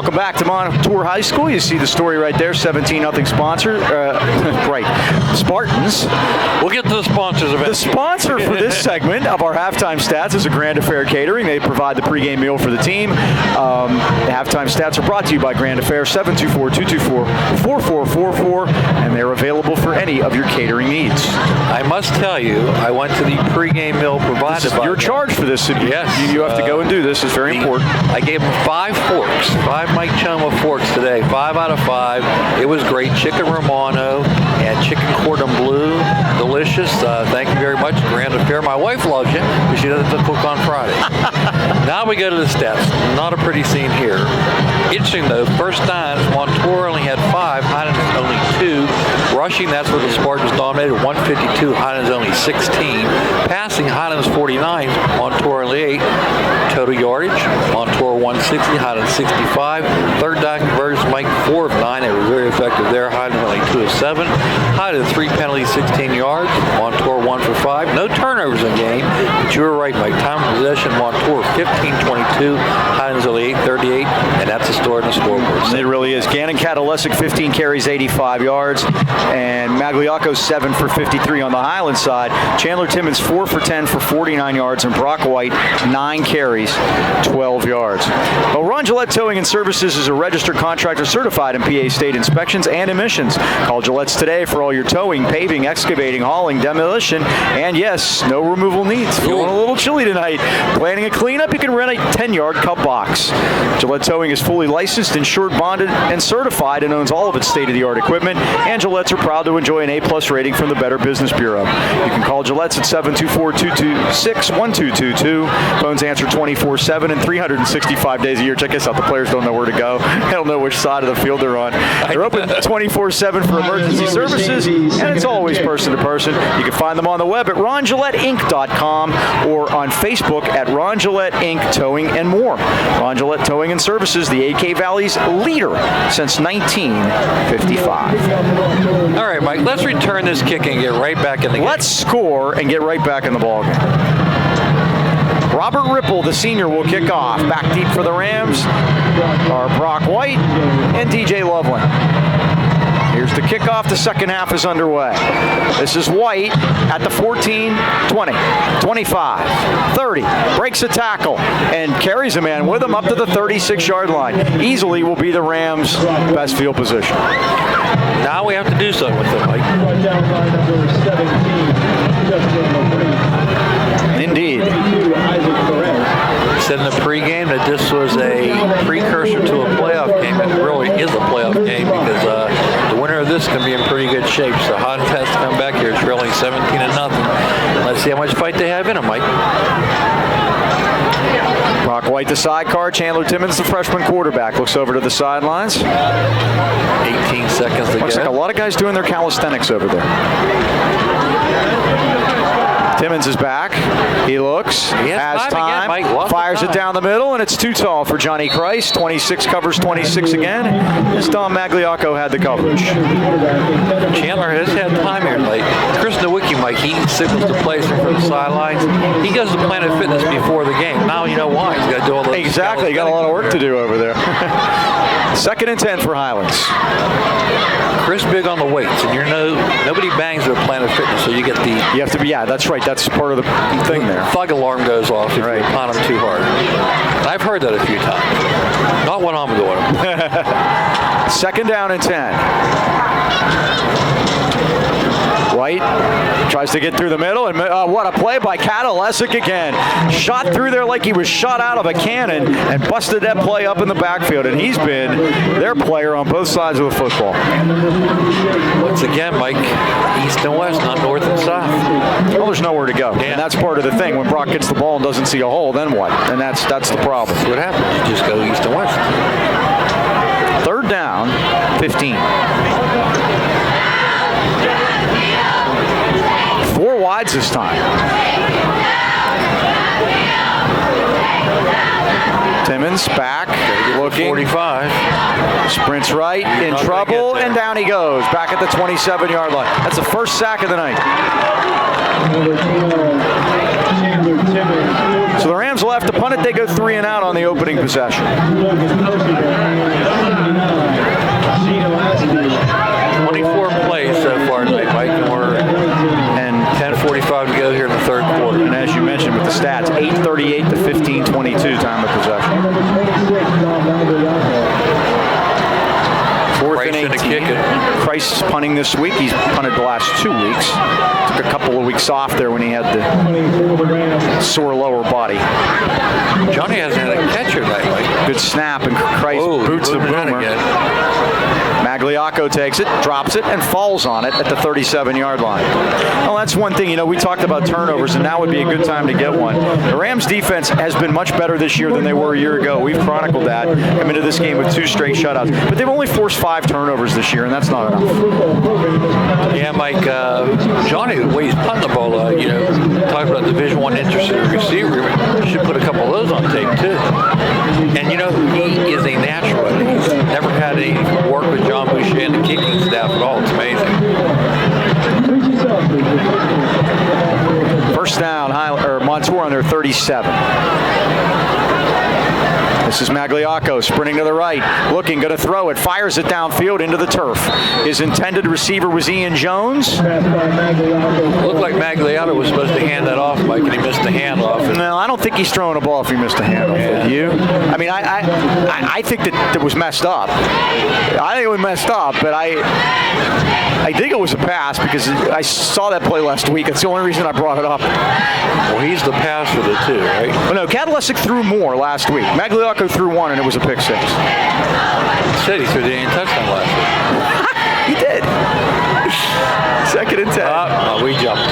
Welcome back to Montour High School. You see the story right there, 17-0 sponsor. Right, Spartans. We'll get to the sponsors eventually. The sponsor for this segment of our halftime stats is a Grand Affair Catering. They provide the pregame meal for the team. The halftime stats are brought to you by Grand Affair, 724-224-4444, and they're available for any of your catering needs. I must tell you, I went to the pregame meal provided by You're charged for this. Yes. You have to go and do this. It's very important. I gave them 5 forks, 5 Mike Choma forks today, 5 out of 5. It was great. Chicken Romano and chicken cordon bleu. Delicious. Thank you very much, Grand Affair. My wife loves you, but she doesn't cook on Friday. Now we go to the stats. Not a pretty scene here. Interesting, though, first time, Montour only had 5, Highlands only 2. Rushing, that's where the Spartans dominated, 152, Highlands only 16. Passing, Highlands 49, Montour only 8. Total yardage, Montour 160, Highlands 65. Third down conversions, Mike 4 of 9. They were very effective there. Highlands only 2 of 7. Highlands 3 penalties, 16 yards. Montour 1 for 5. No turnovers in the game, but you were right, Mike. Time of possession, Montour 15-22. Highlands only 8-38, and that's the story in the scoreboard. It really is. Gannon Catalesic, 15 carries, 85 yards. And Magliocco, 7 for 53 on the Highland side. Chandler Timmons, 4 for 10 for 49 yards. And Brock White, 9 carries, 12 yards. Well, Ron Gillette Towing and Services is a registered contractor certified in PA state inspections and emissions. Call Gillette's today for all your towing, paving, excavating, hauling, demolition, and yes, no removal needs. Feeling a little chilly tonight? Planning a cleanup? You can rent a 10-yard cup box. Gillette Towing is fully licensed, insured, bonded, and certified and owns all of its state-of-the-art equipment. And Gillette's are proud to enjoy an A-plus rating from the Better Business Bureau. You can call Gillette's at 724-226-1222. Phones answer 24/7 and 365 days a year. Check this out. The players don't know where to go. They don't know which side of the field they're on. They're open 24/7 for emergency services, and it's always person to person. You can find them on the web at RonGilletteInc.com or on Facebook at Ron Gillette Inc. Towing and More. Ron Gillette Towing and Services, the AK Valley's leader since 1955. All right, Mike, let's return this kick and get right back in the game. Let's score and get right back in the ballgame. Robert Ripple, the senior, will kick off. Back deep for the Rams are Brock White and DJ Loveland. Here's the kickoff. The second half is underway. This is White at the 14, 20, 25, 30. Breaks a tackle and carries a man with him up to the 36-yard line. Easily will be the Rams' best field position. Now we have to do something with it, Mike. Indeed. Said in the pregame that this was a precursor to a playoff game. It really is a playoff game because the winner of this can be in pretty good shape. So Highlands has to come back here trailing 17-0. Let's see how much fight they have in them, Mike. Brock White, the sidecar. Chandler Timmons, the freshman quarterback, looks over to the sidelines. 18 seconds to go. Looks like a lot of guys doing their calisthenics over there. Timmons is back. He looks, has time, again, fires it down the middle, and it's too tall for Johnny Christ. 26 covers 26 again. As Don Magliocco had the coverage. Chandler has had time here late. Chris Nowicki, Mike, he signals the plays from the sidelines. He goes to Planet Fitness before the game. Now you know why. He's got to do all those. Exactly. He got a lot of work to do over there. 2nd and 10 for Highlands. Chris big on the weights, and nobody bangs at Planet Fitness, so you get the. You have to be, that's right. That's part of the thing there. Thug alarm goes off if you pound them too hard. I've heard that a few times. Not when I'm doing them. 2nd down and 10. White tries to get through the middle, and what a play by Catalesic again. Shot through there like he was shot out of a cannon and busted that play up in the backfield, and he's been their player on both sides of the football. Once again, Mike, east and west, not north and south. Well, there's nowhere to go, and that's part of the thing. When Brock gets the ball and doesn't see a hole, then what? And that's the problem. That's what happens. You just go east and west. 3rd down, 15. 4 wides this time. Timmons back, looking. 45. Sprints right, in trouble, and down he goes. Back at the 27-yard line. That's the first sack of the night. So the Rams will left to punt it. They go 3 and out on the opening possession. 24 plays so far tonight, Mike, and 10:45 to go here in the third quarter. And as you mentioned with the stats, 8:38 to 15:22 time of possession. Fourth and 18. Christ is punting this week. He's punted the last 2 weeks. Took a couple of weeks off there when he had the sore lower body. Johnny hasn't had a catcher tonight, Mike. Good snap, and Christ boots the boomer. Magliocco takes it, drops it, and falls on it at the 37-yard line. Well, that's one thing. We talked about turnovers, and now would be a good time to get one. The Rams' defense has been much better this year than they were a year ago. We've chronicled that. Come into this game with 2 straight shutouts. But they've only forced 5 turnovers this year, and that's not enough. Yeah, Mike, Johnny, the way he's punting the ball, talking about Division I interested receiver, should put a couple of those on tape, too. And, he is a natural. He's never had any work with John Boucher and the kicking staff at all. It's amazing. First down, Montour on their 37. This is Magliocco sprinting to the right, looking, going to throw it, fires it downfield into the turf. His intended receiver was Ian Jones. Looked like Magliocco was supposed to hand that off, Mike, and he missed the handoff. No, I don't think he's throwing a ball if he missed a handoff. Yeah. You? I mean, I think that it was messed up. I think it was messed up, but I think it was a pass because I saw that play last week. That's the only reason I brought it up. Well, he's the passer of the 2, right? Well, no, Kadlesic threw more last week. Magliocco threw 1, and it was a pick 6. He said he threw the ain't touchdown last week. He did. 2nd and 10. We jumped.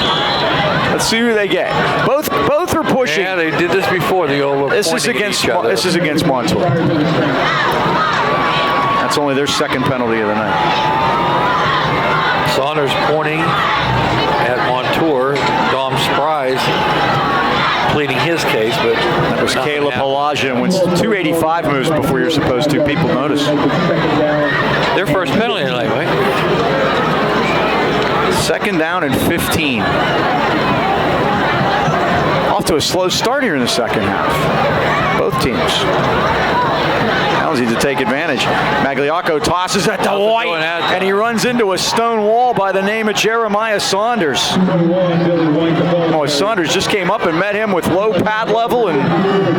Let's see who they get. Both are pushing. Yeah, they did this before. This is against Montour. That's only their 2nd penalty of the night. Saunders pointing at Montour. Dom Spry's pleading his case, but that was Caleb Halaja, and when 285 moves before you're supposed to, people notice. Their first penalty tonight, right? 2nd down and 15. Off to a slow start here in the second half. Both teams. Hounds need to take advantage. Magliocco tosses at the White, and he runs into a stone wall by the name of Jeremiah Saunders. Saunders just came up and met him with low pad level and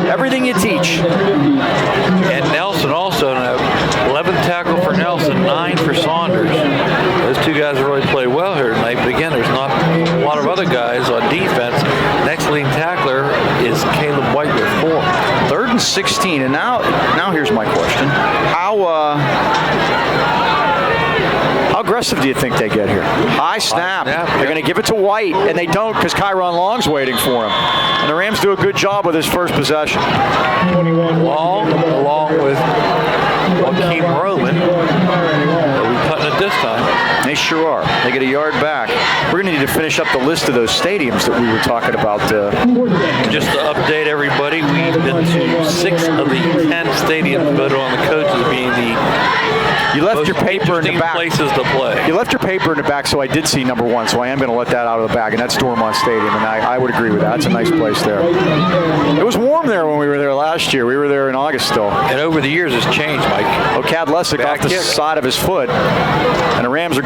everything you teach. And Nelson also, 11th tackle for Nelson, 9 for Saunders. Those 2 guys have really played well here tonight, but again, there's not a lot of other guys on defense. Next leading tackler is Caleb White with 4. 3rd and 16, and now here's my question. How aggressive do you think they get here? High snap. They're going to give it to White, and they don't because Kyron Long's waiting for him. And the Rams do a good job with his first possession. Long, along with Joaquin Roman. They'll be cutting it this time. They sure are. They get a yard back. We're going to need to finish up the list of those stadiums that we were talking about. Just to update everybody, we've been to 6 of the 10 stadiums voted on the coaches being the You left your paper in the back. Places to play. You left your paper in the back, so I did see number 1, so I am going to let that out of the bag, and that's Dormont Stadium, and I would agree with that. It's a nice place there. It was warm there when we were there last year. We were there in August still. And over the years, it's changed, Mike. Kadlesic off the side of his foot, and the Rams are.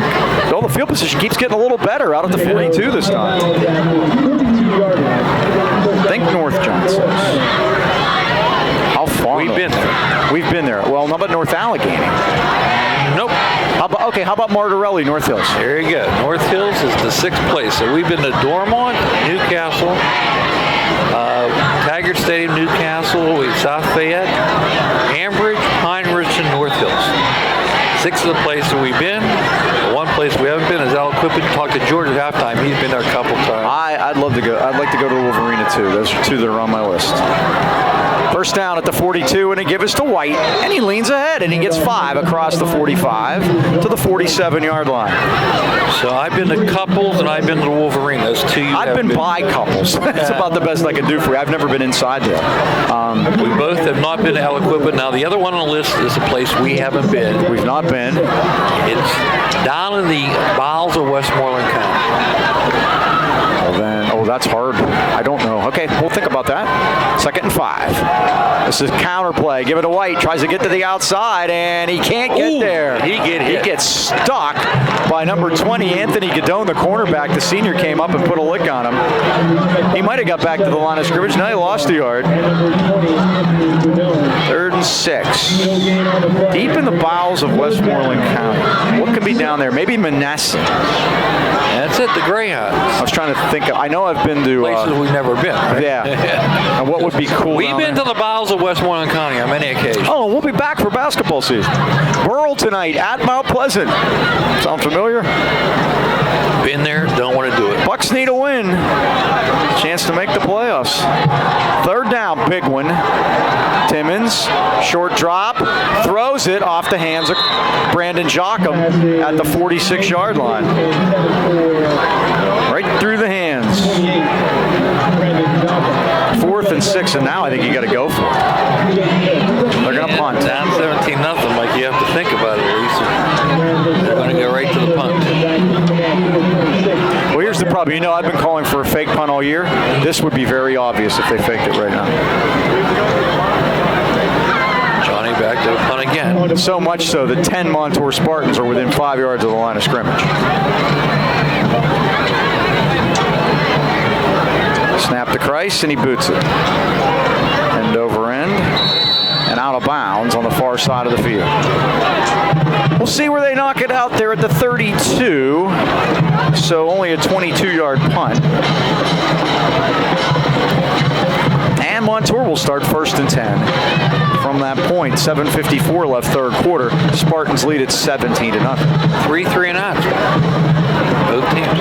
Well, the field position keeps getting a little better out at the 42 this time. Think north, John says. How far? We've been there. We've been there. Well, how about North Allegheny? Nope. How about Martorelli, North Hills? There you go. North Hills is the 6th place. So we've been to Dormont, Newcastle, Taggart Stadium, Newcastle, South Fayette, Ambridge, Pine Ridge, and North Hills. 6 of the places we've been. The one place we haven't been is Al Quippen. Talked to George at halftime. He's been there a couple times. I'd love to go. I'd like to go to Wolverina too. Those are 2 that are on my list. First down at the 42, and they give us to White, and he leans ahead, and he gets 5 across the 45 to the 47-yard line. So I've been to Couples, and I've been to the Wolverine. Those 2 I've been by Couples. That's about the best I can do for you. I've never been inside there. We both have not been to Al Quippen. Now, the other one on the list is a place we haven't been. We've not been. It's down in the bowels of Westmoreland County. that's hard. I don't know. Okay, we'll think about that. 2nd and 5. This is counterplay. Give it to White. Tries to get to the outside, and he can't get there. He gets stuck by number 20, Anthony Godone, the cornerback. The senior came up and put a lick on him. He might have got back to the line of scrimmage. Now he lost a yard. 3rd and 6. Deep in the bowels of Westmoreland County. What could be down there? Maybe Manassas. That's it, the Greyhounds. I was trying to think. I know I've been to places we've never been. Right? Yeah. And what would be cool? We've been to the bowels of Westmoreland County on many occasions. Oh, we'll be back for basketball season. Burrell tonight at Mount Pleasant. Sound familiar? Been there, don't want to do it. Bucks need a win. Chance to make the playoffs. 3rd down, big one. Timmons, short drop, throws it off the hands of Brandon Jockum at the 46-yard line. Right through the hands. 4th and 6, and now I think you got to go for it. They're going to punt. Down 17-0, Mike. You have to think about it at least. They're going to go right to the punt. Well, here's the problem. You know, I've been calling for a fake punt all year. This would be very obvious if they faked it right now. Johnny back to the punt again. So much so that 10 Montour Spartans are within 5 yards of the line of scrimmage. Snap to Christ, and he boots it. End over end, and out of bounds on the far side of the field. We'll see where they knock it out there at the 32. So only a 22-yard punt. And Montour will start 1st and 10. From that point, 7:54 left 3rd quarter. Spartans lead at 17-0. 3 and out. Both teams.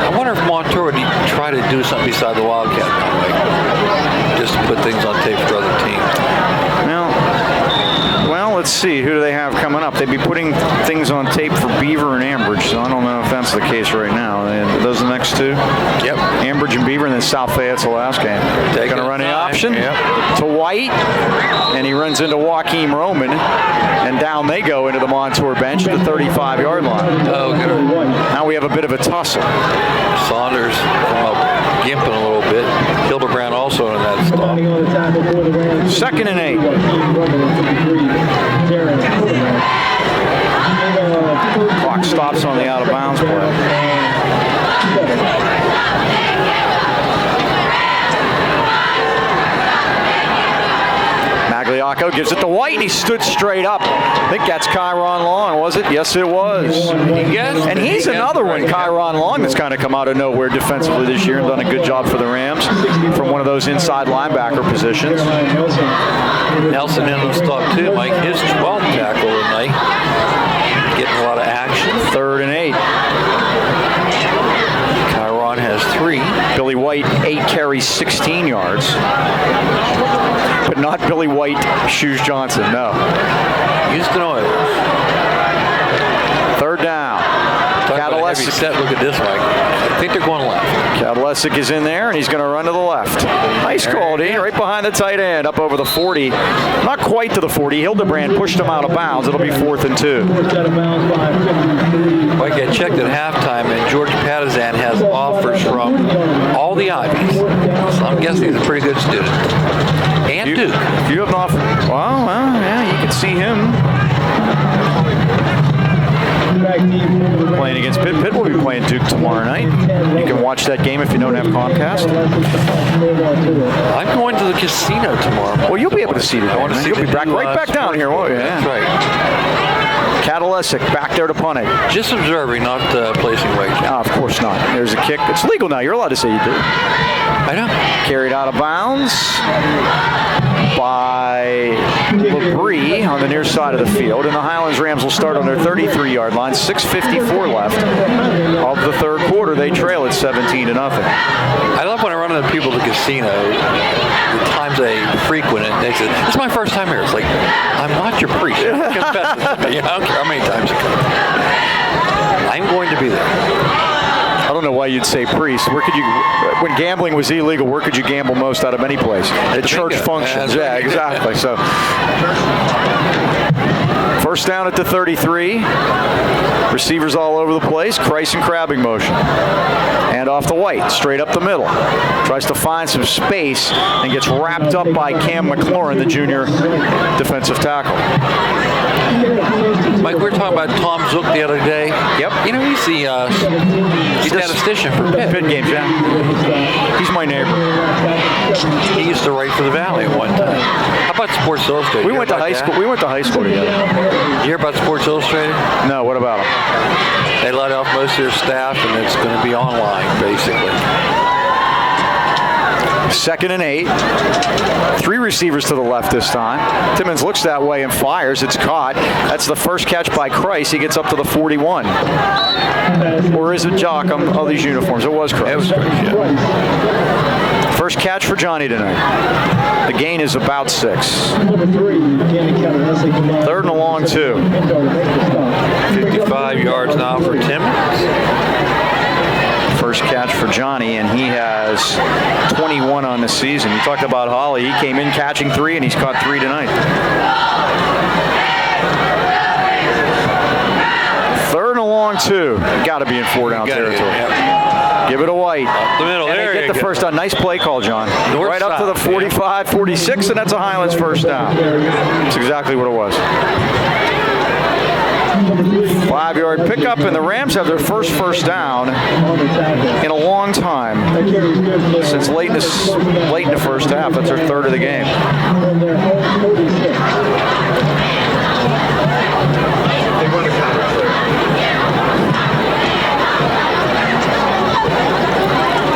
I wonder if Montour would try to do something beside the Wildcat, like just to put things on tape for other teams. Well, let's see. Who do they have coming up? They'd be putting things on tape for Beaver and Ambridge, so I don't know if that's the case right now. Those are the next two? Yep. Ambridge and Beaver, and then South Fayette's the last game. They're going to run the option to White, and he runs into Joaquim Roman, and down they go into the Montour bench at the 35-yard line. Oh, good. Now we have a bit of a tussle. Saunders come up gimping a little bit. Hildebrand also in that stop. 2nd and 8. Clock stops on the out-of-bounds play. Magliocco gives it to White, and he stood straight up. I think that's Kyron Long, was it? Yes, it was. And he's another one, Kyron Long, that's kind of come out of nowhere defensively this year and done a good job for the Rams from one of those inside linebacker positions. Nelson in the stop too, Mike. His 12th tackle tonight. Getting a lot of action. 3rd and 8. Kyron has 3. Billy White, 8 carries, 16 yards. But not Billy White, Shoes Johnson, no. Houston Oilers. 3rd down. Heavy set. Look at this, Mike. I think they're going left. Kadlesic is in there, and he's going to run to the left. Nice call, D. Right behind the tight end, up over the 40. Not quite to the 40. Hildebrand pushed him out of bounds. It'll be 4th and 2. Mike, I checked at halftime, and George Patizan has offers from all the Ivies. So I'm guessing he's a pretty good student. And Duke. If you have an offer, well, yeah, you can see him. Playing against Pitt. Pitt will be playing Duke tomorrow night. You can watch that game if you don't have Comcast. I'm going to the casino tomorrow. Well, you'll be able to see the game. I want to see. You'll be back right back down here, won't you? That's right. Kadlesic back there to punt it. Just observing, not placing wages. No, of course not. There's a kick. It's legal now. You're allowed to say you do. I know. Carried out of bounds by Labrie on the near side of the field. And the Highlands Rams will start on their 33-yard line. 6:54 left of the 3rd quarter. They trail at 17-0. I love when I run into people at the casino, the times they frequent it, they say, "This is my first time here." It's like, I'm not your priest. Confess it to me. I don't care how many times you come. I'm going to be there. I don't know why you'd say priest. Where could you, when gambling was illegal, where could you gamble most out of any place? At church functions. Yeah, exactly. So First down at the 33. Receivers all over the place. Christ in crabbing motion. And off the White, straight up the middle. Tries to find some space and gets wrapped up by Cam McLaurin, the junior defensive tackle. Mike, we were talking about Tom Zook the other day. Yep. You know, he's the statistician for Pitt. Pitt games, yeah. He's my neighbor. He used to write for the Valley at one time. How about Sports Illustrated? We went to high school. We went to high school together. You hear about Sports Illustrated? No, what about them? They let off most of their staff, and it's going to be online, basically. 2nd and 8. 3 receivers to the left this time. Timmons looks that way and fires. It's caught. That's the first catch by Christ. He gets up to the 41. Or is it Jocham? Oh, these uniforms. It was Christ. It was Christ, yeah. First catch for Johnny tonight. The gain is about 6. 3rd and a long 2. 55 yards now for Timmons. First catch for Johnny, and he has 21 on the season. You talked about Holly. He came in catching 3, and he's caught 3 tonight. 3rd and a long 2. Got to be in 4-down territory. Yep. Give it a White. Up the middle. And there they get the first down. Nice play call, John. North right up to the side, 45, 46, and that's a Highlands first down. That's exactly what it was. 5-yard pickup, and the Rams have their first down in a long time since late in the first half. That's their 3rd of the game.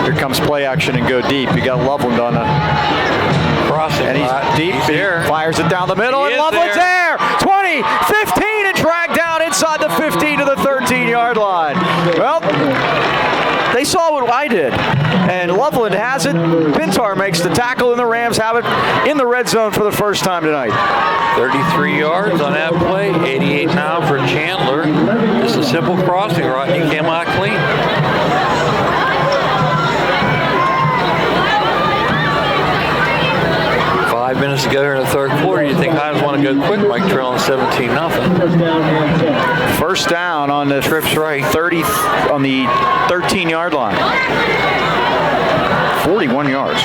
Here comes play action and go deep. You got Loveland on the crossing, and he's deep. He's there. Fires it down the middle, and Loveland's there. 20, 15, and dragged down inside the 15 to the 13-yard line. Well, they saw what I did, and Loveland has it. Pintar makes the tackle, and the Rams have it in the red zone for the first time tonight. 33 yards on that play. 88 now for Chandler. Just a simple crossing route, and he came out clean. 5 minutes to go here in the 3rd quarter. You think Highlands want to go quick, Mike, trailing 17-0. First down on the Trips right. 30 on the 13-yard line. 41 yards.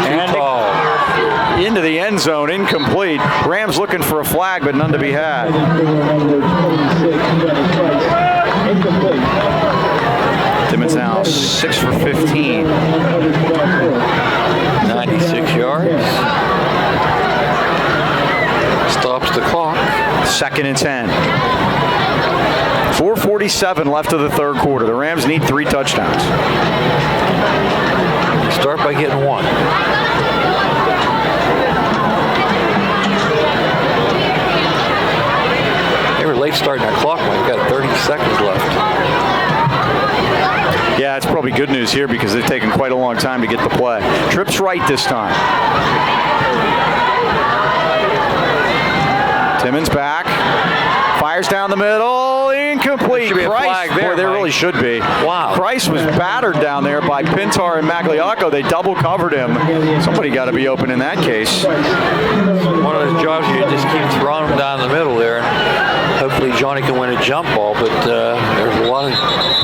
And into the end zone, incomplete. Rams looking for a flag, but none to be had. Timmons now 6 for 15. 96 yards. Stops the clock. 2nd and 10. 4:47 left of the 3rd quarter. The Rams need 3 touchdowns. Start by getting 1. They were late starting that clock when we've got 30 seconds left. Yeah, it's probably good news here because they've taken quite a long time to get the play. Trips right this time. Timmons back. Fires down the middle. Incomplete. Should be a Price. flag there, Boy, there Mike. really should be. Wow. Price was battered down there by Pintar and Magliocco. They double covered him. Somebody got to be open in that case. One of those jobs you just keep throwing them down the middle there. Hopefully Johnny can win a jump ball, but there's a lot of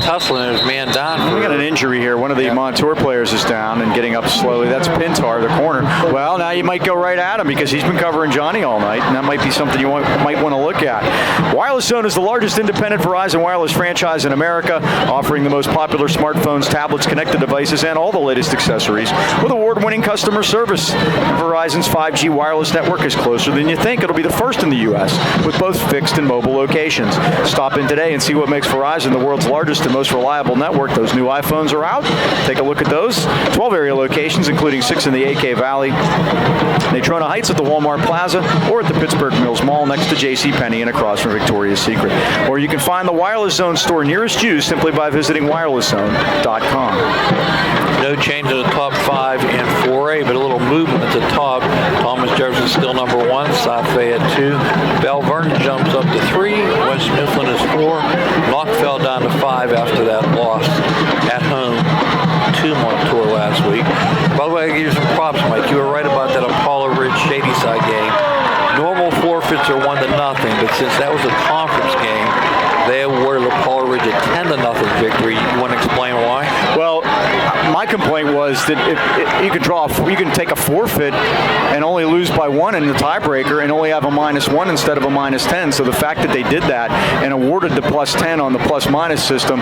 tussling. There's man down. We got an injury here. One of the Montour players is down and getting up slowly. That's Pintar, the corner. Well, now you might go right at him because he's been covering Johnny all night, and that might be something you might want to look at. Wireless Zone is the largest independent Verizon wireless franchise in America, offering the most popular smartphones, tablets, connected devices, and all the latest accessories with award-winning customer service. Verizon's 5G wireless network is closer than you think. It'll be the first in the U.S. with both fixed and mobile locations. Stop in today and see what makes Verizon the world's largest and most reliable network. Those new iPhones are out. Take a look at those. 12 area locations, including 6 in the AK Valley, Natrona Heights at the Walmart Plaza, or at the Pittsburgh Mills Mall next to JCPenney and across from Victoria's Secret. Or you can find the Wireless Zone store nearest you simply by visiting wirelesszone.com. No change in the top 5 in 4A, but a little movement at the top. Thomas Jefferson still number 1, South Fayette 2. Bell Vernon jumps up to 3. West Mifflin is 4. Knock fell down to 5 after that loss at home to Montour last week. By the way, I give you some props, Mike. You were right about that Apollo Ridge 7-0 victory. You want to explain why? Well, my complaint was that if you can take a forfeit and only lose by 1 in the tiebreaker and only have a -1 instead of a -10. So the fact that they did that and awarded the +10 on the plus-minus system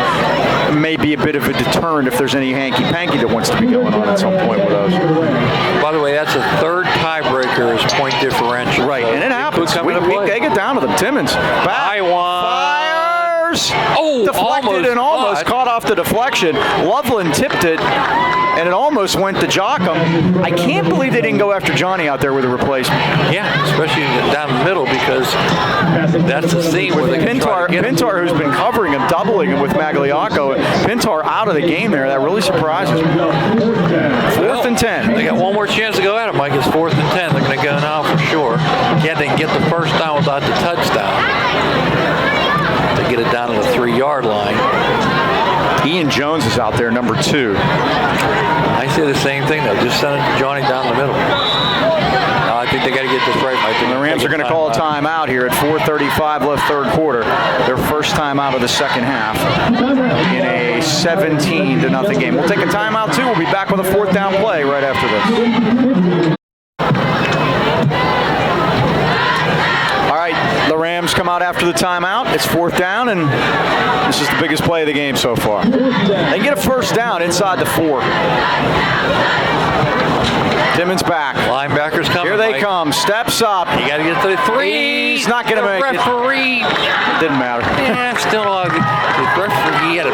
may be a bit of a deterrent if there's any hanky-panky that wants to be going on at some point with those. By the way, that's a third tiebreaker is point differential. Right, and it happens. They get down to them. Timmons back. Fires. Oh, deflected and almost caught off the deflection. Loveland tipped it, and it almost went to Jochum. I can't believe they didn't go after Johnny out there with a replacement. Yeah, especially down the middle, because that's the scene where Pintar, who's been covering him, doubling him with Magliocco. Pintar out of the game there. That really surprises me. 4th and 10. They got one more chance to go at it, Mike. It's 4th and 10. They're going to go now for sure. Yeah, they can get the first down without the touchdown. They get it down to the 3-yard line. Ian Jones is out there, number 2. I say the same thing, though. Just send it to Johnny down the middle. No, I think they got to get this right, Mike. And the Rams are going to call a timeout here at 4:35 left third quarter. Their first time out of the second half in a 17-0 game. We'll take a timeout, too. We'll be back with a 4th down play right after this. All right, the Rams come out after the timeout. It's 4th down, and this is the biggest play of the game so far. They get a first down inside the 4. Timmons back. Linebackers coming. Here they come. Steps up. You got to get to the 3. He's not going to make referee. It didn't matter. Yeah, still the referee. He had to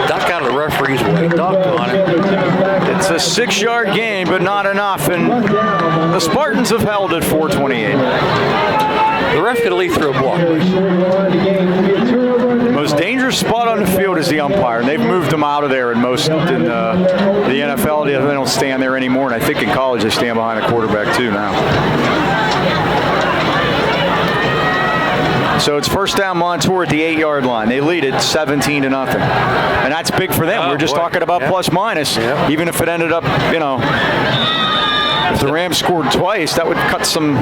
duck out of the referee's way. Ducked on it. It's a 6-yard gain, but not enough. And the Spartans have held at 4:28. The ref could at least throw a block. The most dangerous spot on the field is the umpire, and they've moved them out of there in the NFL. They don't stand there anymore, and I think in college they stand behind the quarterback too now. So it's first down Montour at the 8-yard line. They lead it 17-0, and that's big for them. We're just talking about plus-minus. Even if it ended up, if the Rams scored twice, that would cut some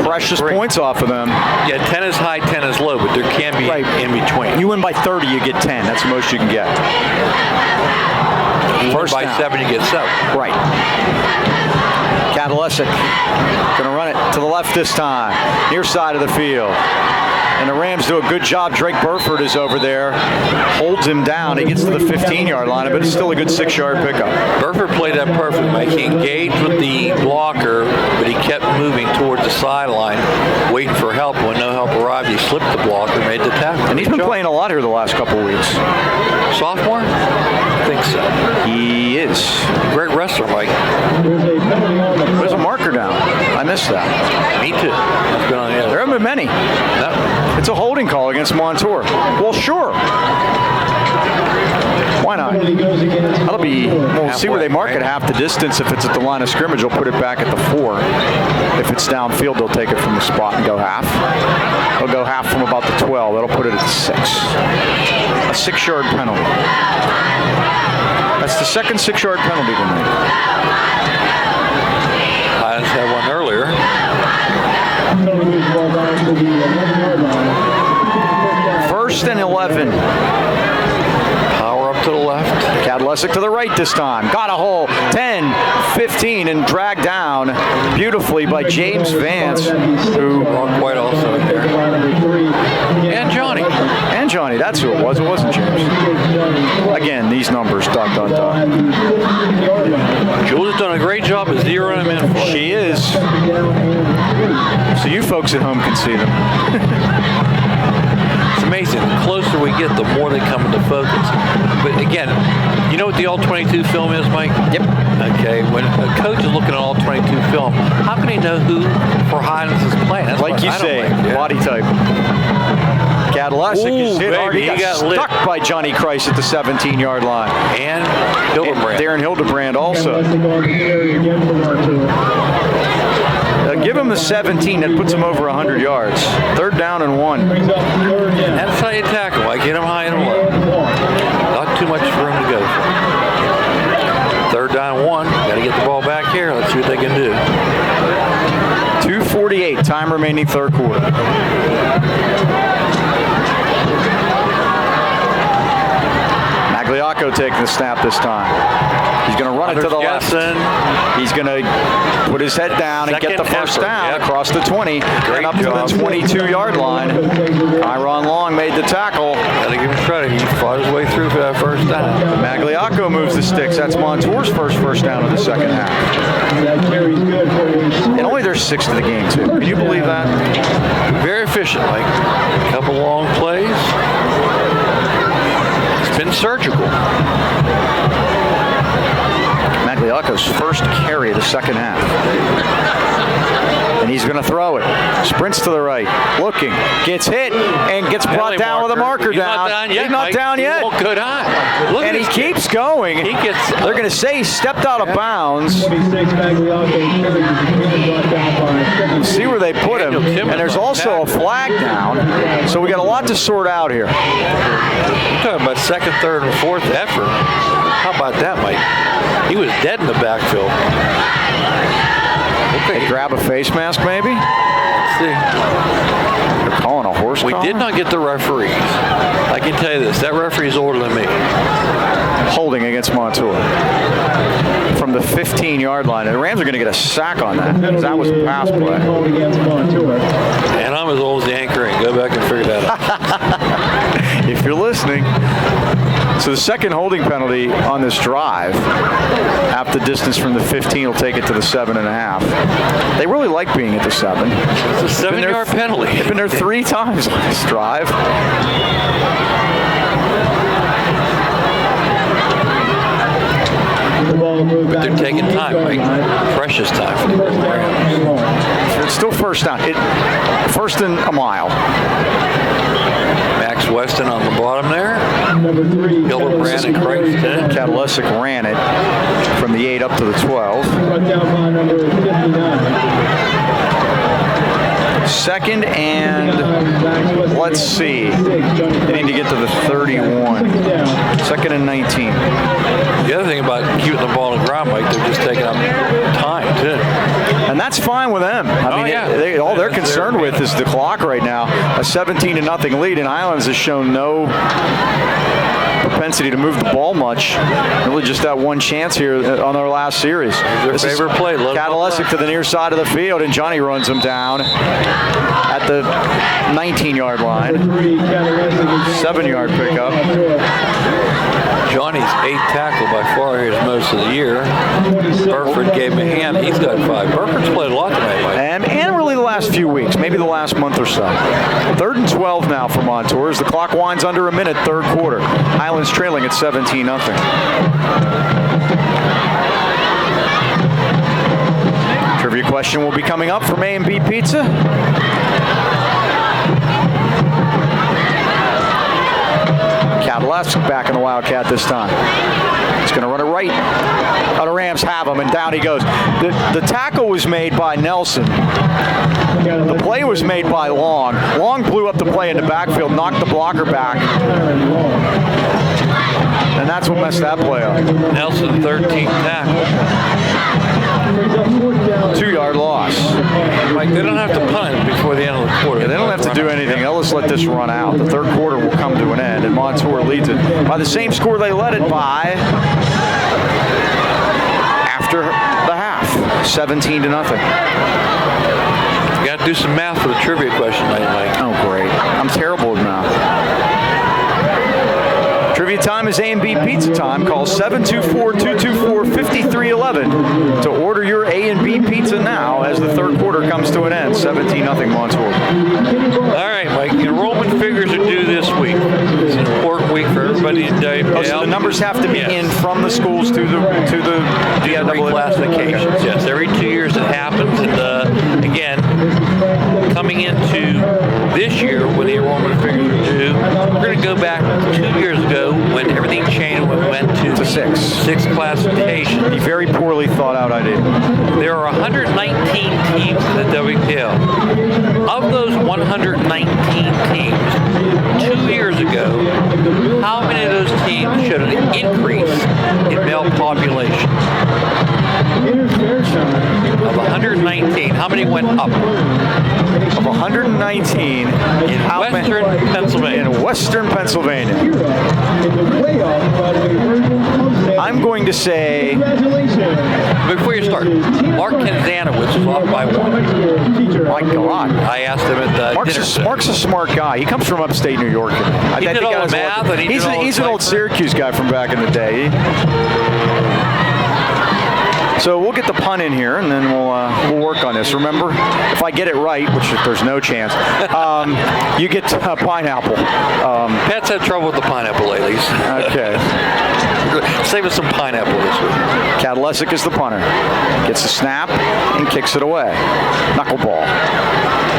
precious points off of them. Yeah, 10 is high, 10 is low, but there can be in between. You win by 30, you get 10. That's the most you can get. First by 7, you get 7. Right. Kadalesic going to run it to the left this time, near side of the field. And the Rams do a good job. Drake Burford is over there, holds him down. He gets to the 15-yard line, but it's still a good 6-yard pickup. Burford played that perfect, Mike. He engaged with the blocker, but he kept moving towards the sideline, waiting for help. When no help arrived, he slipped the blocker, made the tackle. And he's been playing a lot here the last couple of weeks. Sophomore? I think so. He is. Great wrestler, Mike. There's a marker down. I missed that. Me too. There haven't been many. No. It's a holding call against Montour. Well, sure. Why not? That'll be, we'll see where they mark it half the distance. If it's at the line of scrimmage, they'll put it back at the 4. If it's downfield, they'll take it from the spot and go half. They'll go half from about the 12. That'll put it at the 6. A 6-yard penalty. That's the second 6-yard penalty to me. Highlands had one earlier. First and 11. Power up to the left. Kadalesic to the right this time. Got a hole. 10, 15, and dragged down beautifully by James Vance, who quite also in there. And Johnny. And Johnny. That's who it was. It wasn't James. Again, these numbers, dot. Julie's done a great job of zeroing them in. She is. So you folks at home can see them. It's amazing. The closer we get, the more they come into focus. But again, you know what the all-22 film is, Mike? Yep. Okay, when a coach is looking at all-22 film, how can he know who for Highlands is playing? That's like you say, body type. Kadalesic is hit hard. He got stuck by Johnny Christ at the 17-yard line. And Hildebrand. Darren Hildebrand also. Give him the 17. That puts him over 100 yards. 3rd down and 1. That's how you tackle. I get him high and low. Not too much room to go for. 3rd down and 1. Got to get the ball back here. Let's see what they can do. 2:48. Time remaining 3rd quarter. Magliocco taking the snap this time. He's going to run it to the left. He's going to put his head down and get the first down across the 20 and up to the 22-yard line. Kyron Long made the tackle. Gotta give him credit. He fought his way through for that first down. Magliocco moves the sticks. That's Montour's first down of the second half. And only there's 6 to the game, too. Can you believe that? Very efficient, Mike. A couple long plays. It's been surgical. Magliocco's first carry of the second half. And he's going to throw it. Sprints to the right. Looking. Gets hit and gets brought down with a marker down. He's not down yet. He won't go down. Look and he keeps going. They're going to say he stepped out of bounds. See where they put him. And there's also a flag down. So we got a lot to sort out here. We're talking about second, third, and fourth effort. How about that, Mike? He was dead in the backfield. They grab a face mask, maybe? Let's see. They're calling a horse We collar? did not get the referees. I can tell you this. That referee's older than me. Holding against Montour. From the 15-yard line. And the Rams are going to get a sack on that. Because that was a pass play. And I'm as old as the anchoring. Go back and figure that out. If you're listening. So the second holding penalty on this drive, half the distance from the 15 will take it to the 7.5. They really like being at the 7. It's a 7-yard penalty. They've been there 3 times on this drive. But they're taking time, Mike. Precious time for the Rams. It's still first down. First and a mile. Max Weston on the bottom there. Hildebrand and Cranston. Catalesic ran it from the 8 up to the 12. Second and, let's see, they need to get to the 31. Second and 19. The other thing about keeping the ball on the ground, Mike, they're just taking up time, too. And that's fine with them. I mean, all they're concerned with is the clock right now. A 17-0 lead, and Highlands has shown no propensity to move the ball much. Really just that one chance here on our last series. Their favorite play. Catalesic to the near side of the field, and Johnny runs him down at the 19-yard line. 7-yard pickup. Johnny's 8th tackle by far his most of the year. Burford gave him a hand. He's got 5. Burford's played a lot tonight, Mike. And really the last few weeks, maybe the last month or so. 3rd and 12 now for Montour as the clock winds under a minute, third quarter. Highlands trailing at 17-0. Trivia question will be coming up from A&B Pizza. Catalesic back in the Wildcat this time. He's going to run it right. Oh, the Rams have him, and down he goes. The tackle was made by Nelson. The play was made by Long. Long blew up the play in the backfield, knocked the blocker back. And that's what messed that play up. Nelson, 13th tackle. 2-yard loss. Mike, they don't have to punt before the end of the quarter. Yeah, they don't have to do anything. They'll just let this run out. The third quarter will come to an end, and Montour leads it by the same score they led it by after the half, 17-0. You got to do some math for the trivia question, Mike. Oh, great. I'm terrible at math. Trivia time is A&B Pizza time. Call 724-224-5311 to order your A&B Pizza now as the third quarter comes to an end. 17-0 Montour. All right, Mike. Enrollment figures are due this week. It's an important week for everybody in WPL. Oh, so the numbers have to be in from the schools to the reclassifications. Yes, every 2 years it happens. And again, coming into this year when the enrollment figures are due, we're going to go back 2 years ago when everything changed when we went to 6 classifications. A very poorly thought out idea. There are 119 teams in the WPL. Of those 119 teams, 2 years ago, how many of those teams showed an increase in male population? Of 119, how many went up? Of 119 in Western Pennsylvania. In Western Pennsylvania. I'm going to say... Before you start, Mark Kanzanowicz is off by 1. My God. I asked him at the dinner set. Mark's a smart guy. He comes from upstate New York. He did all the math, and he's an old Syracuse guy from back in the day. So we'll get the pun in here, and then we'll work on this. Remember, if I get it right, which there's no chance, you get pineapple. Pat's had trouble with the pineapple lately. Okay. Save us some pineapple this week. Kadalesic is the punter. Gets the snap and kicks it away. Knuckleball.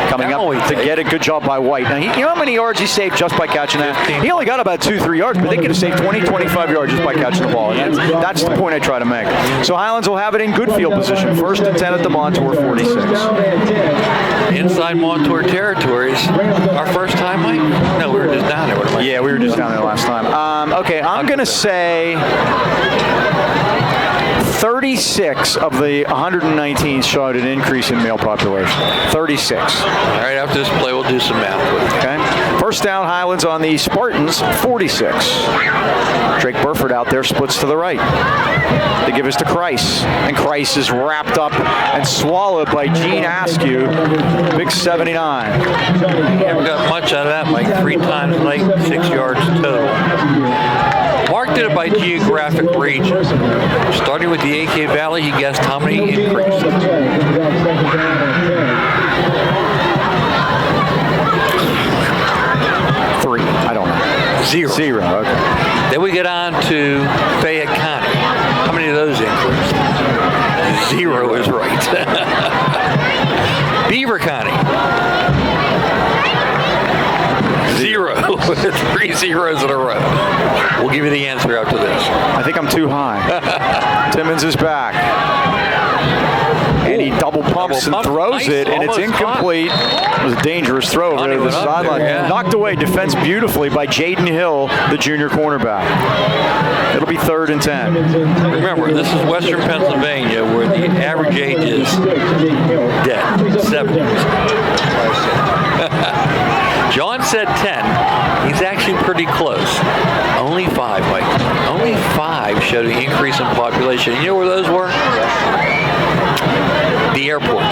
Coming up to get it. Good job by White. Now, you know how many yards he saved just by catching that? He only got about 2-3 yards, but they could have saved 20, 25 yards just by catching the ball. And that's the point I try to make. So Highlands will have it in good field position. 1st and 10 at the Montour 46. Inside Montour territories. Our first time, Mike? No, we were just down there. Yeah, we were just down there last time. Okay, I'm going to say 36 of the 119 showed an increase in male population. 36. All right, after this play, we'll do some math. Okay. First down, Highlands on the Spartans, 46. Drake Burford out there splits to the right. They give us to Kreis. And Kreis is wrapped up and swallowed by Gene Askew. Big 79. Haven't got much out of that, Mike. 3 times late, 6 yards total. Mark did it by geographic region. Starting with the AK Valley, he guessed how many increased. 3. I don't know. 0. 0. Okay. Then we get on to Fayette County. How many of those increased? 0 is right. Beaver County. 0. 3 zeros in a row. We'll give you the answer after this. I think I'm too high. Timmons is back. And he double pumps and throws it, and it's incomplete. It was a dangerous throw over to the sideline. Yeah. Knocked away, defense beautifully by Jaden Hill, the junior cornerback. It'll be 3rd and 10. Remember, this is Western Pennsylvania, where the average age is dead, 70. John said 10. He's actually pretty close. Only 5, Mike. Only 5 showed an increase in population. You know where those were? The airport.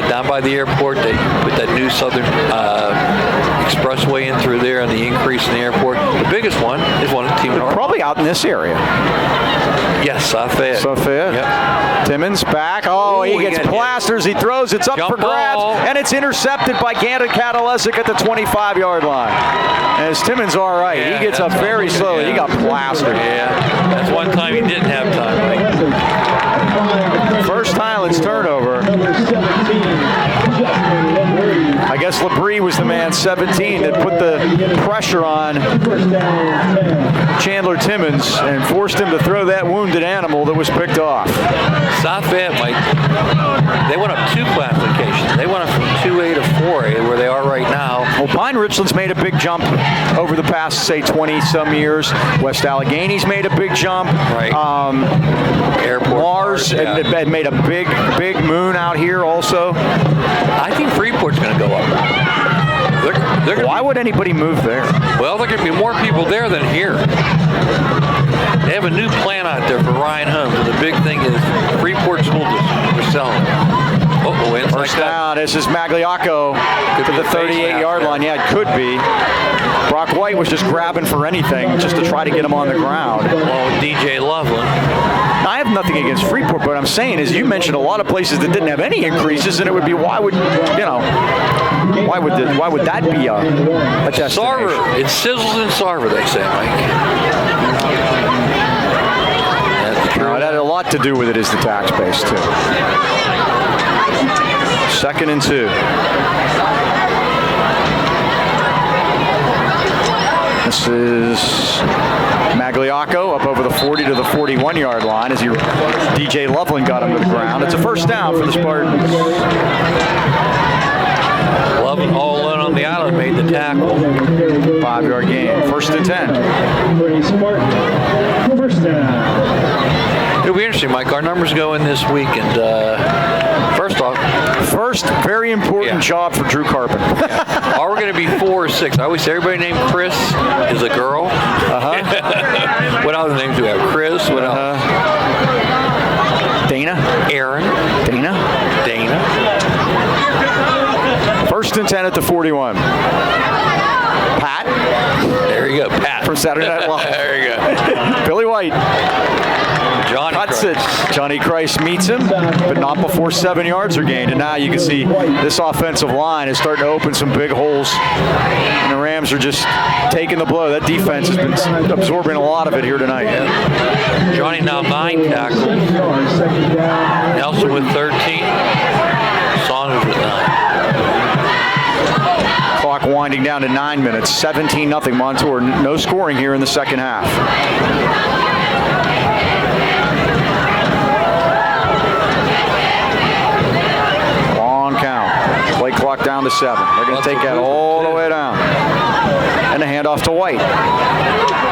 Down by the airport, they put that new Southern Expressway in through there, and the increase in the airport. The biggest one is one in Team North. Probably out in this area. Yes, South Fayette. South Fayette. Yep. Timmons back. Oh, he gets plasters. He throws. It's up for grabs, and it's intercepted by Kadalesic at the 25-yard line. As Timmons, all right. Yeah, he gets up very slowly. Yeah. He got plastered. Yeah, that's one time he didn't have time, Mike. First Highlands turnover. I guess Labrie was the man, 17, that put the pressure on Chandler Timmons and forced him to throw that wounded animal that was picked off. South Fayette, Mike, they went up 2 classifications. They went up from 2A to 4A, where they are right now. Well, Pine Richland's made a big jump over the past, say, 20-some years. West Allegheny's made a big jump. Right. Airport. Mars had made a big moon out here also. I think Freeport's going to go up. Why would anybody move there? Well, there could be more people there than here. They have a new plan out there for Ryan Holmes, and the big thing is Freeport School District. They're selling it. First down. This is Magliocco to the 38-yard line. Yeah, it could be. Brock White was just grabbing for anything just to try to get him on the ground. Along with DJ Loveland. I have nothing against Freeport, but what I'm saying is you mentioned a lot of places that didn't have any increases, and it would be why would that be a destination? Sarver. It sizzles in Sarver, they say, Mike. That's true. No, that had a lot to do with it is the tax base too. 2nd and 2. This is Magliocco up over the 40 to the 41-yard line as DJ Loveland got him to the ground. It's a first down for the Spartans. Loveland all alone on the island made the tackle. 5-yard gain. 1st and 10. First down. It'll be interesting, Mike. Our numbers go in this week, and first off, very important job for Drew Carpenter. Are we going to be 4 or 6? I always say everybody named Chris is a girl. Uh-huh. First and 10 at the 41. Pat. There you go, Pat. From Saturday Night Live. There you go. Billy White. Johnny Cuts Christ. it. Johnny Christ meets him, but not before 7 yards are gained. And now you can see this offensive line is starting to open some big holes. And the Rams are just taking the blow. That defense has been absorbing a lot of it here tonight. Yeah. Johnny now 9 tackles. Nelson with 13. Saunders with 9. Clock winding down to 9 minutes. 17-0 Montour. No scoring here in the second half. Play clock down to 7. They're going to take that all the way down. And a handoff to White.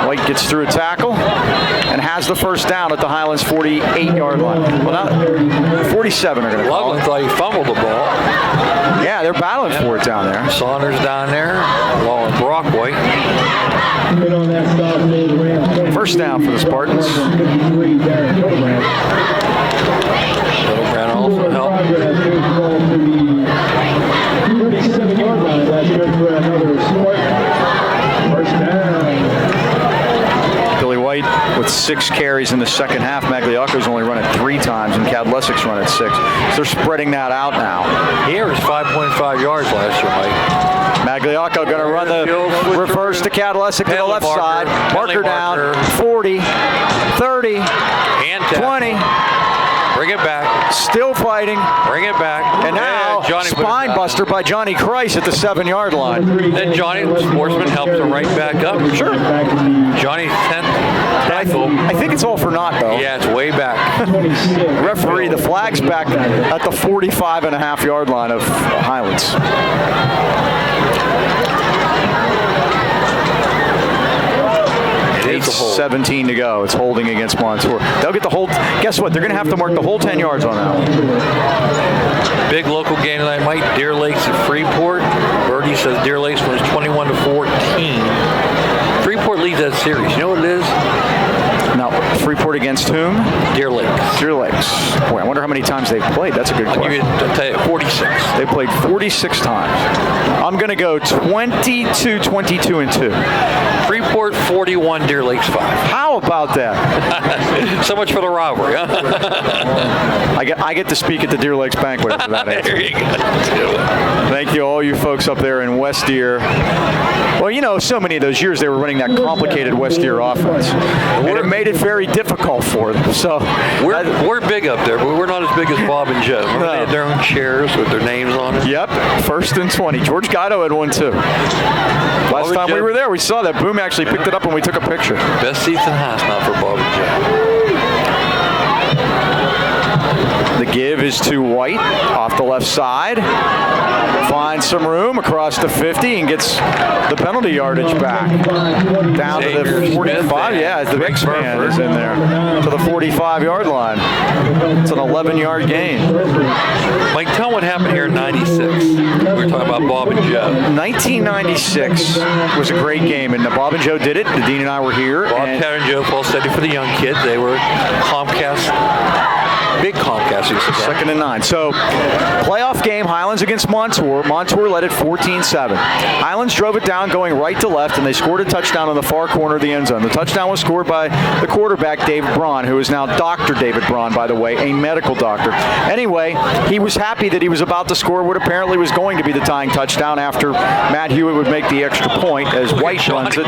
White gets through a tackle and has the first down at the Highlands 48-yard line. Well, now 47 are going to call Loveland it. thought he fumbled the ball. Yeah, they're battling for it down there. Saunders down there, along with Brockway. First down for the Spartans. Littlebrand also helped. 37-yard line. That's good for another first down. Billy White with 6 carries in the second half. Magliocco's only run it 3 times, and Kadlecic's run it 6. So they're spreading that out now. He averaged 5.5 yards last year, Mike. Magliocco going to run the reverse to Kadlecic to the left side. Marker down, 40, 30, Hand tap. 20. Bring it back. Still fighting. Bring it back. And now, Johnny spine buster by Johnny Christ at the 7-yard line. Then Johnny, the sportsman, helps him right back up. Sure. Johnny's 10th tackle. I think it's all for naught, though. Yeah, it's way back. Referee, the flag's back at the 45.5-yard line of Highlands. 17 to go. It's holding against Montour. They'll get the hold. Guess what? They're going to have to mark the whole 10 yards on that one. Big local game tonight, Mike. Deer Lakes at Freeport. Birdie says Deer Lakes wins 21-14. Freeport leads that series. You know what it is? Now, Freeport against whom? Deer Lakes. Deer Lakes. Boy, I wonder how many times they've played. That's a good question. I'll tell you, 46. They played 46 times. I'm going to go 22, 22, and 2. Freeport 41, Deer Lakes 5. How about that? So much for the rivalry, huh? I get to speak at the Deer Lakes banquet after that answer. There you go. Thank you, all you folks up there in West Deer. Well, you know, so many of those years they were running that complicated West Deer offense. And it made it very difficult for them. So We're big up there, but we're not as big as Bob and Joe. Remember they had their own chairs with their names on it? Yep, first and 20. George Gatto had one too. Last time we were there, we saw that. Boom actually picked it up and we took a picture. Best seats in Haasna for Bob and The give is to White off the left side. Finds some room across the 50 and gets the penalty yardage back. Down to the 45. Yeah, the big man is in there. To the 45-yard line. It's an 11-yard gain. Mike, tell them what happened here in 96. We were talking about Bob and Joe. 1996 was a great game, and Bob and Joe did it. The Dean and I were here. Bobcat and Joe Fall Steady for the young kids. They were Comcast. Big Comcast. Second and 9. So, playoff game, Highlands against Montour. Montour led it 14-7. Highlands drove it down going right to left, and they scored a touchdown on the far corner of the end zone. The touchdown was scored by the quarterback, David Braun, who is now Dr. David Braun, by the way, a medical doctor. Anyway, he was happy that he was about to score what apparently was going to be the tying touchdown after Matt Hewitt would make the extra point as White runs it.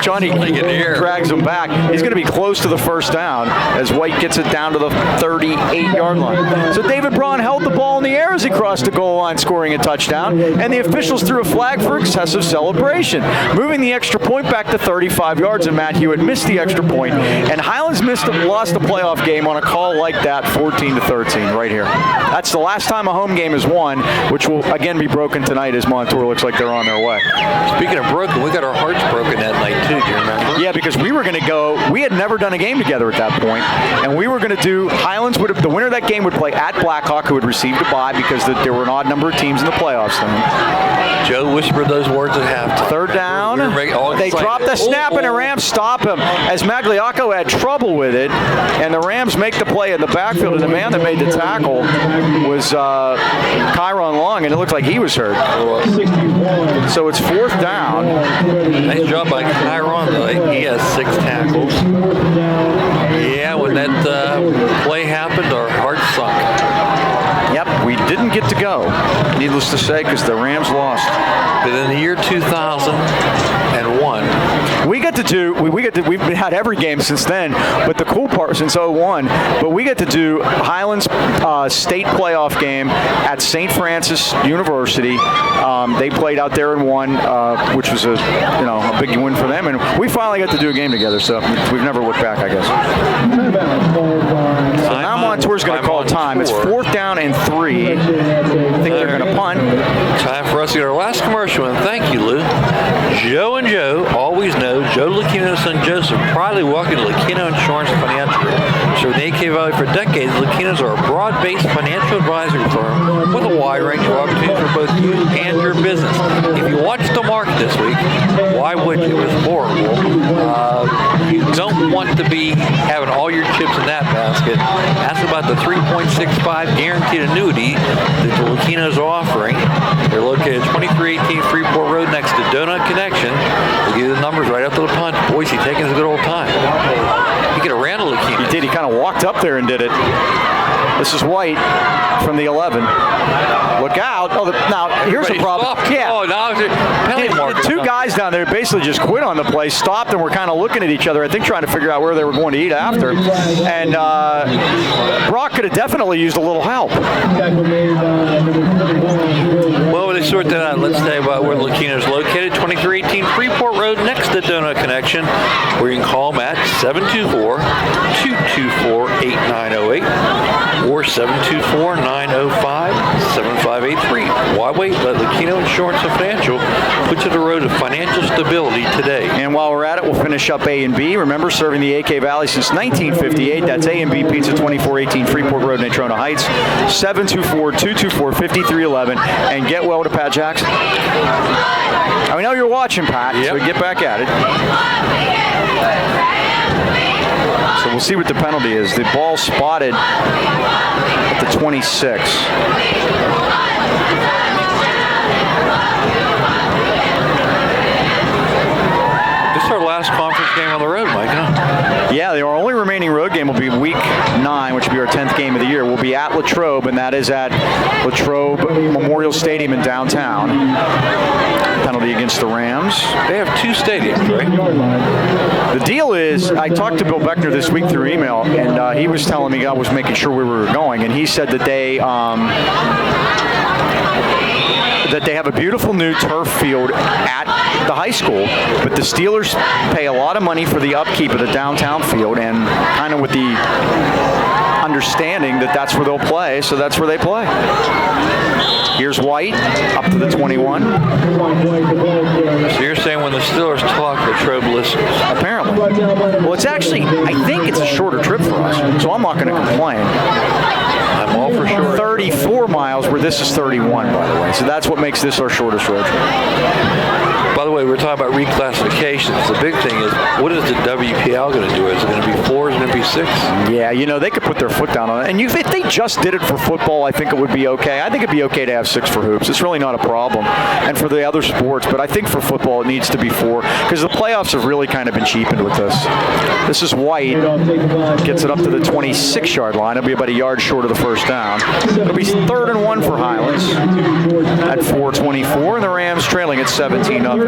Johnny drags him back. He's going to be close to the first down as White gets it down to the 38-yard line. So David Braun held the ball in the air as he crossed the goal line, scoring a touchdown, and the officials threw a flag for excessive celebration, moving the extra point back to 35 yards, and Matt Hewitt missed the extra point, and Highlands lost the playoff game on a call like that, 14-13 right here. That's the last time a home game is won, which will again be broken tonight as Montour looks like they're on their way. Speaking of broken, we got our hearts broken that night too, do you remember? Yeah, because we were going to go, we had never done a game together at that point, and we were going to do, Highlands would have, the winner of that game would play at Blackhawk, who had received a bye because there were an odd number of teams in the playoffs. playoffs then. Joe whispered those words at halftime. Third down. They excited. drop the snap, and the Rams stop him as Magliocco had trouble with it, and the Rams make the play in the backfield, and the man that made the tackle was Kyron Long, and it looked like he was hurt. So it's fourth down. Nice job by Kyron, though. He has 6 tackles. Yeah, when that play happened, our hearts sunk. Yep, we didn't get to go, needless to say, because the Rams lost. But in the year 2001, we've had every game since then, but the cool part since 01, but we get to do Highlands state playoff game at St. Francis University. They played out there and won, which was a big win for them, and we finally got to do a game together. So we've never looked back, I guess. So now Montour's going to call time. It's fourth down and 3. I think they're going to punt. Time for us to get our last commercial, and thank you, Lou. Joe and Joe always know Joe Lucchino's son Joseph proudly welcome to Lucchino Insurance Financial. Serving the AK Valley for decades, Lucchinos are a broad-based financial advisory firm with a wide range of opportunities for both you and your business. If you watched the market this week, why would you? It was horrible. You don't want to be having all your chips in that basket. Ask about the 3.65 guaranteed annuity that the Lucchinos are offering. They're located at 2318 Freeport Road next to Donut Connection. They give you the numbers right after the punt. Boise taking his good old time. He could have ran a Lucchino. He did. He kind of walked up there and did it. This is White from the 11. Look out. Now, here's the problem. Yeah. Oh, now it's a penalty marker. Two guys down there basically just quit on the play, stopped, and were kind of looking at each other, I think trying to figure out where they were going to eat after. And Brock could have definitely used a little help. Well, when they sort that out, let's tell you about where Lucchino is located. 2318 Freeport Road next to Donut Connection, where you can call them at 724-224-8908 or 724-905-7583. Why wait? Let Lucchino Insurance and Financial put you the road to financial stability today. And while we're at it, we'll finish up A&B. Remember, serving the AK Valley since 1958. That's A&B Pizza, 2418 Freeport Road, Natrona Heights, 724-224-5311. And get well to Pat Jackson. I know you're watching, Pat, so get back at it. So we'll see what the penalty is. The ball spotted at the 26. This is our last conference game on the road, Mike, huh? Yeah, our only remaining road game will be week 9, which will be our 10th game of the year. We'll be at Latrobe, and that is at Latrobe Memorial Stadium in downtown. Penalty against the Rams. They have 2 stadiums, right? The deal is, I talked to Bill Beckner this week through email, and he was telling me I was making sure we were going, and he said that they have a beautiful new turf field at the high school, but the Steelers pay a lot of money for the upkeep of the downtown field, and kind of with the understanding that that's where they'll play, so that's where they play. Here's White, up to the 21. So you're saying when the Steelers talk, Latrobe listens? Apparently. Well, it's actually, I think it's a shorter trip for us, so I'm not going to complain. I'm all for sure. 34 miles, where this is 31, by the way. So that's what makes this our shortest road trip. By the way, we're talking about reclassifications. The big thing is, what is the WPL going to do? Is it going to be 4? Is it going to be 6? Yeah, they could put their foot down on it. And if they just did it for football, I think it would be okay. I think it'd be okay to have 6 for hoops. It's really not a problem. And for the other sports, but I think for football it needs to be 4, because the playoffs have really kind of been cheapened with this. This is White. Gets it up to the 26-yard line. It'll be about a yard short of the first down. It'll be 3rd and 1 for Highlands at 4:24, and the Rams trailing at 17-0.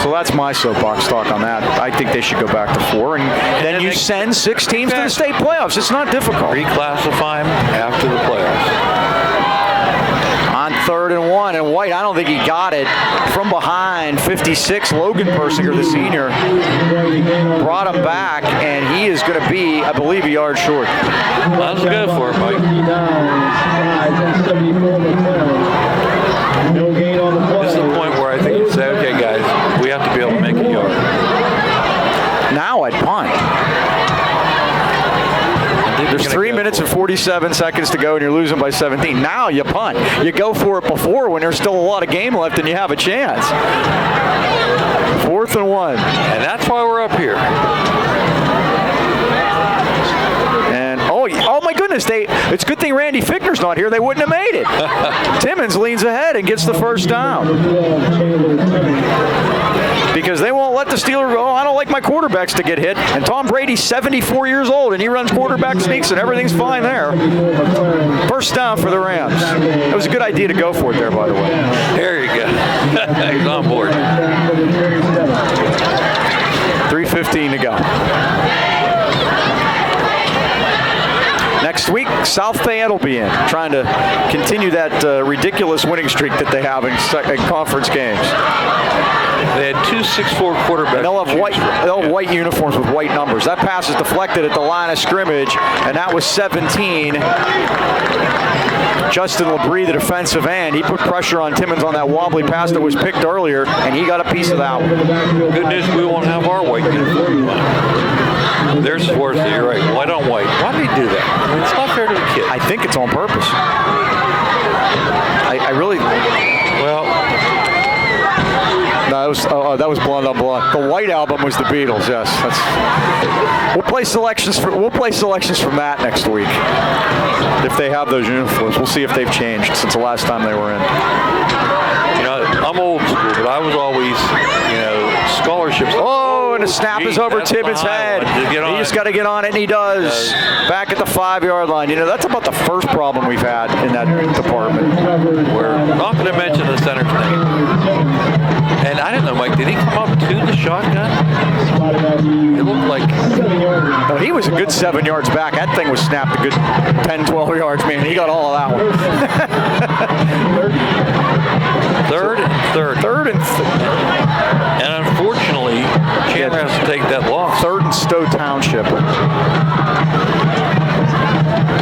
So that's my soapbox talk on that. I think they should go back to 4, and then you send 6 teams to the state playoffs. It's not difficult. Reclassify them after the playoffs. On 3rd and 1, and White, I don't think he got it. From behind, 56, Logan Persinger, the senior, brought him back, and he is going to be, I believe, a yard short. Let's go for it, Mike. This is the point where I think you say, okay, guys, we have to be able to make a yard. Now I'd punt. There's 3 minutes and 40 47 seconds to go and you're losing by 17. Now you punt. You go for it before when there's still a lot of game left and you have a chance. 4th and 1. And that's why we're up here. And oh my goodness, it's a good thing Randy Fickner's not here. They wouldn't have made it. Timmons leans ahead and gets the first down. Because they won't let the Steelers go, I don't like my quarterbacks to get hit. And Tom Brady's 74 years old, and he runs quarterback sneaks, and everything's fine there. First down for the Rams. It was a good idea to go for it there, by the way. There you go. He's on board. 3:15 to go. Next week, South Fayette will be in, trying to continue that ridiculous winning streak that they have in conference games. They had 2 6'4" quarterbacks. And they'll have white uniforms with white numbers. That pass is deflected at the line of scrimmage, and that was 17. Justin Labrie, the defensive end, he put pressure on Timmons on that wobbly pass that was picked earlier, and he got a piece of that one. Good news, we won't have our white uniforms on. There's sports that you're right. White on white. Why do they do that? I mean, it's not fair to the kid. I think it's on purpose. I really. Well. No, that was Blonde on Blonde. The White Album was the Beatles. Yes, we'll play selections from that next week if they have those uniforms. We'll see if they've changed since the last time they were in. You know, I'm old school, but I was always, scholarships. And the snap is over Timmons' head. He just got to get on it, and he does. Back at the 5-yard line. That's about the first problem we've had in that department. We're not going to mention the center's name. And I don't know, Mike, did he come up to the shotgun? It looked like... No, he was a good 7 yards back. That thing was snapped a good 10, 12 yards, man. He got all of that one. Third and third. And unfortunately, Chandler has to take that loss. 3rd and Stowe Township.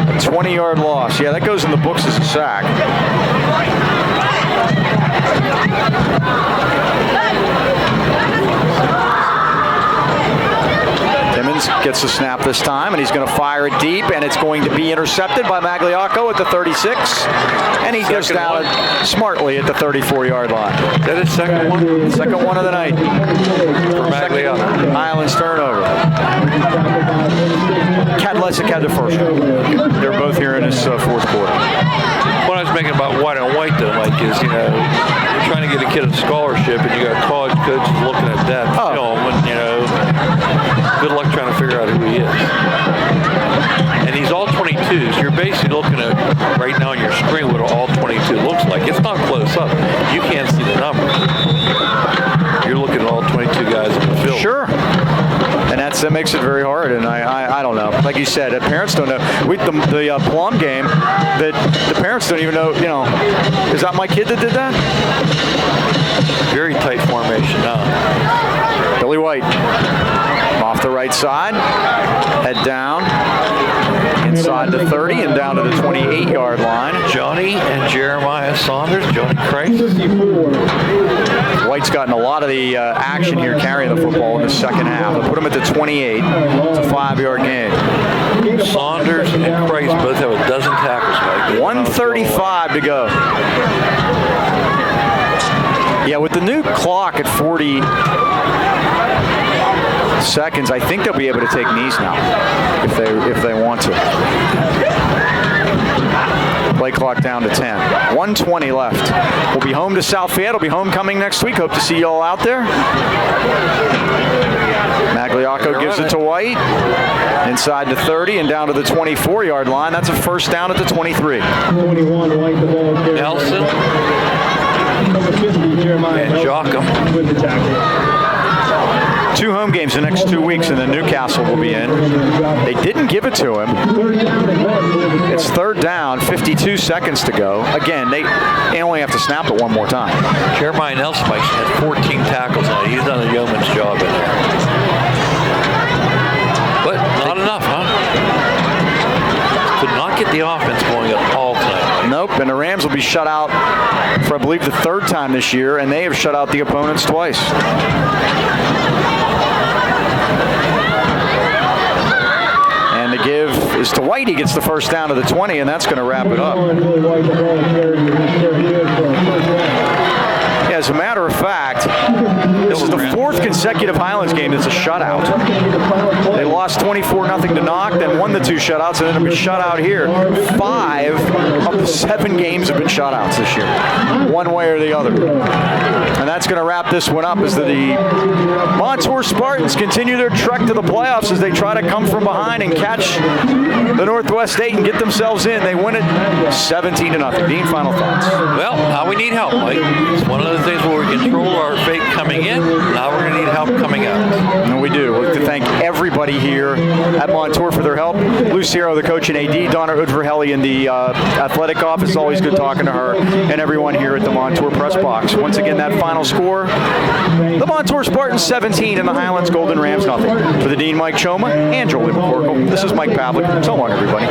A 20-yard loss. Yeah, that goes in the books as a sack. Timmons gets a snap this time, and he's going to fire it deep, and it's going to be intercepted by Magliocco at the 36, and he goes down smartly at the 34-yard line. Is that his second one? Second one of the night For Magliocco. Highlands turnover. Cadlesic had the first one. They're both here in this fourth quarter. What I was making about white on white, though, Mike, is, you're trying to get a kid a scholarship, and you got college coaches looking at that film, and, good luck trying to figure out who he is. And he's all 22s. You're basically looking at, right now on your screen, what all 22 looks like. It's not close up. You can't see the numbers. You're looking at all 22 guys in the field. Sure. And that makes it very hard, and I don't know. Like you said, parents don't know. The Plum game, that the parents don't even know, is that my kid that did that? Very tight formation now. Billy White off the right side, head down, inside the 30 and down to the 28-yard line. Johnny and Jeremiah Saunders, Johnny Christ. White's gotten a lot of the action here carrying the football in the second half. They put him at the 28. It's a 5-yard gain. Saunders and Christ both have a dozen tackles, Mike. 1:35 to go. Yeah, with the new clock at 40 seconds, I think they'll be able to take knees now if they want to. Play clock down to 10. 1:20 left. We'll be home to South Fayette. We'll be homecoming next week. Hope to see you all out there. Magliocco gives it to White. Inside the 30 and down to the 24-yard line. That's a first down at the 23. 21, White the ball carrier. Nelson Number 50, Jeremiah and Jocham with the tackle. 2 home games the next 2 weeks, and then Newcastle will be in. They didn't give it to him. It's 3rd down, 52 seconds to go. Again, they only have to snap it one more time. Jeremiah Nelson had 14 tackles on it. He's done a yeoman's job in there. But not enough, huh? Could not get the offense going at all tonight. Nope, and the Rams will be shut out for, I believe, the 3rd time this year, and they have shut out the opponents twice. And the give is to White. He gets the first down to the 20, and that's going to wrap it up. As a matter of fact, this is the 4th consecutive Highlands game that's a shutout. They lost 24-0 to Knock, then won the 2 shutouts, and then have been shut out here. 5 of the 7 games have been shutouts this year, one way or the other. And that's going to wrap this one up as the Montour Spartans continue their trek to the playoffs as they try to come from behind and catch the Northwest State and get themselves in. They win it 17-0. Dean, final thoughts? Well, now we need help, Mike. It's one of the things where we control our fate coming in. Now we're going to need help coming out. And we do. We'd like to thank everybody here at Montour for their help. Luciero, the coach and AD, Donna Udverhelli in the athletic office. Always good talking to her, and everyone here at the Montour press box. Once again, that final score, the Montour Spartans 17 and the Highlands Golden Rams nothing. For the Dean, Mike Choma, and Jolie McCorkle, this is Mike Pavlik. So long, everybody.